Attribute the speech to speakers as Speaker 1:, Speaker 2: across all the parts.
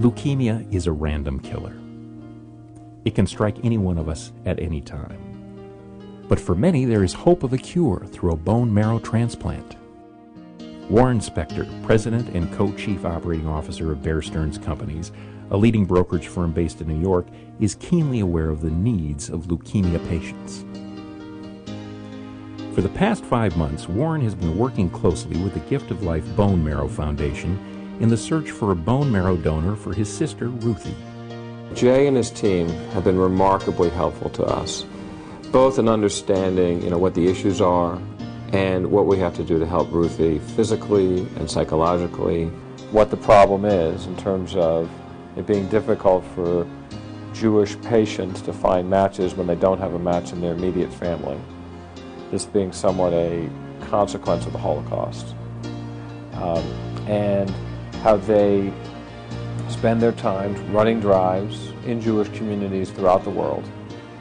Speaker 1: Leukemia is a random killer. It can strike any one of us at any time. But for many, there is hope of a cure through a bone marrow transplant. Warren Spector, President and Co-Chief Operating Officer of Bear Stearns Companies, a leading brokerage firm based in New York, is keenly aware of the needs of leukemia patients. For the past 5 months, Warren has been working closely with the Gift of Life Bone Marrow Foundation in the search for a bone marrow donor for his sister, Ruthie.
Speaker 2: Jay and his team have been remarkably helpful to us, both in understanding, what the issues are and what we have to do to help Ruthie physically and psychologically, what the problem is in terms of it being difficult for Jewish patients to find matches when they don't have a match in their immediate family, this being somewhat a consequence of the Holocaust, and how they spend their time running drives in Jewish communities throughout the world,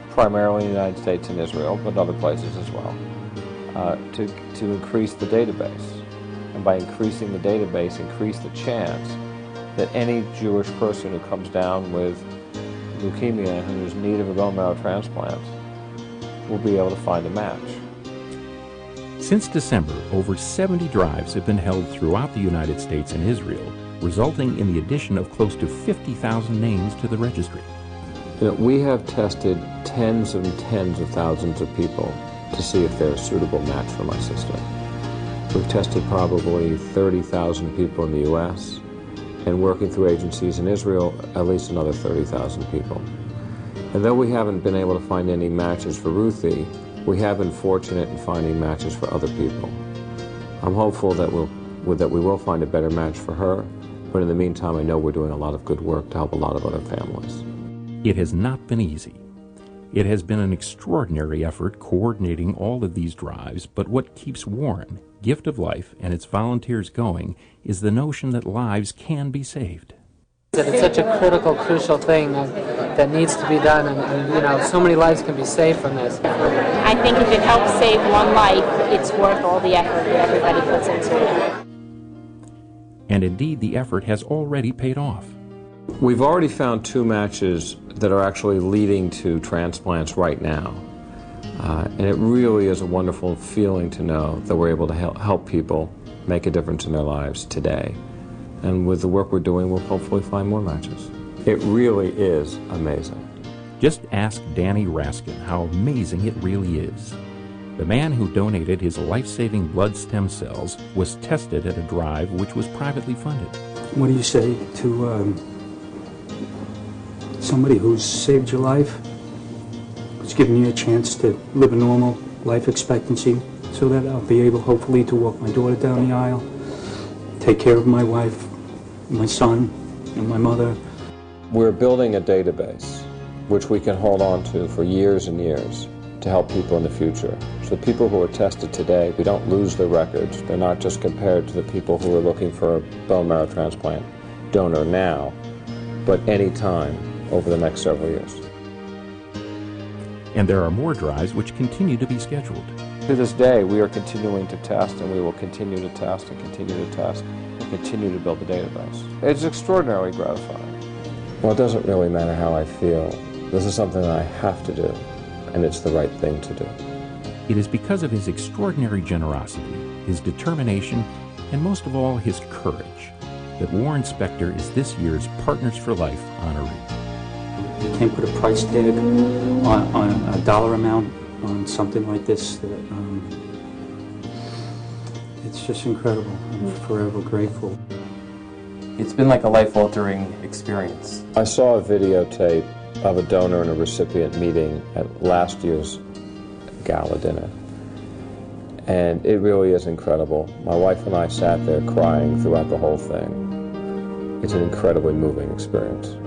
Speaker 2: primarily in the United States and Israel, but other places as well, to increase the database. And by increasing the database, increase the chance that any Jewish person who comes down with leukemia and who's in need of a bone marrow transplant will be able to find a match.
Speaker 1: Since December, over 70 drives have been held throughout the United States and Israel, resulting in the addition of close to 50,000 names to the registry.
Speaker 2: We have tested tens and tens of thousands of people to see if they're a suitable match for my sister. We've tested probably 30,000 people in the U.S., and working through agencies in Israel, at least another 30,000 people. And though we haven't been able to find any matches for Ruthie, we have been fortunate in finding matches for other people. I'm hopeful that we will find a better match for her, but in the meantime, I know we're doing a lot of good work to help a lot of other families.
Speaker 1: It has not been easy. It has been an extraordinary effort coordinating all of these drives, but what keeps Warren, Gift of Life, and its volunteers going is the notion that lives can be saved.
Speaker 3: It's such a critical, crucial thing that needs to be done, and so many lives can be saved from this.
Speaker 4: I think if it helps save one life, it's worth all the effort that everybody puts into it.
Speaker 1: And indeed, the effort has already paid off.
Speaker 2: We've already found 2 matches that are actually leading to transplants right now. And it really is a wonderful feeling to know that we're able to help people make a difference in their lives today. And with the work we're doing, we'll hopefully find more matches. It really is amazing.
Speaker 1: Just ask Danny Raskin how amazing it really is. The man who donated his life-saving blood stem cells was tested at a drive which was privately funded.
Speaker 5: What do you say to somebody who's saved your life? It's given you a chance to live a normal life expectancy so that I'll be able, hopefully, to walk my daughter down the aisle, take care of my wife, my son, and my mother.
Speaker 2: We're building a database which we can hold on to for years and years to help people in the future. So the people who are tested today, we don't lose their records. They're not just compared to the people who are looking for a bone marrow transplant donor now, but any time over the next several years.
Speaker 1: And there are more drives which continue to be scheduled.
Speaker 2: To this day, we are continuing to test, and we will continue to test and continue to test and continue to build the database. It's extraordinarily gratifying. Well, it doesn't really matter how I feel. This is something that I have to do, and it's the right thing to do.
Speaker 1: It is because of his extraordinary generosity, his determination, and most of all, his courage, that Warren Spector is this year's Partners for Life honoree.
Speaker 5: You can't put a price tag on a dollar amount on something like this. It's just incredible. I'm forever grateful.
Speaker 6: It's been like a life-altering experience.
Speaker 2: I saw a videotape of a donor and a recipient meeting at last year's gala dinner, and it really is incredible. My wife and I sat there crying throughout the whole thing. It's an incredibly moving experience.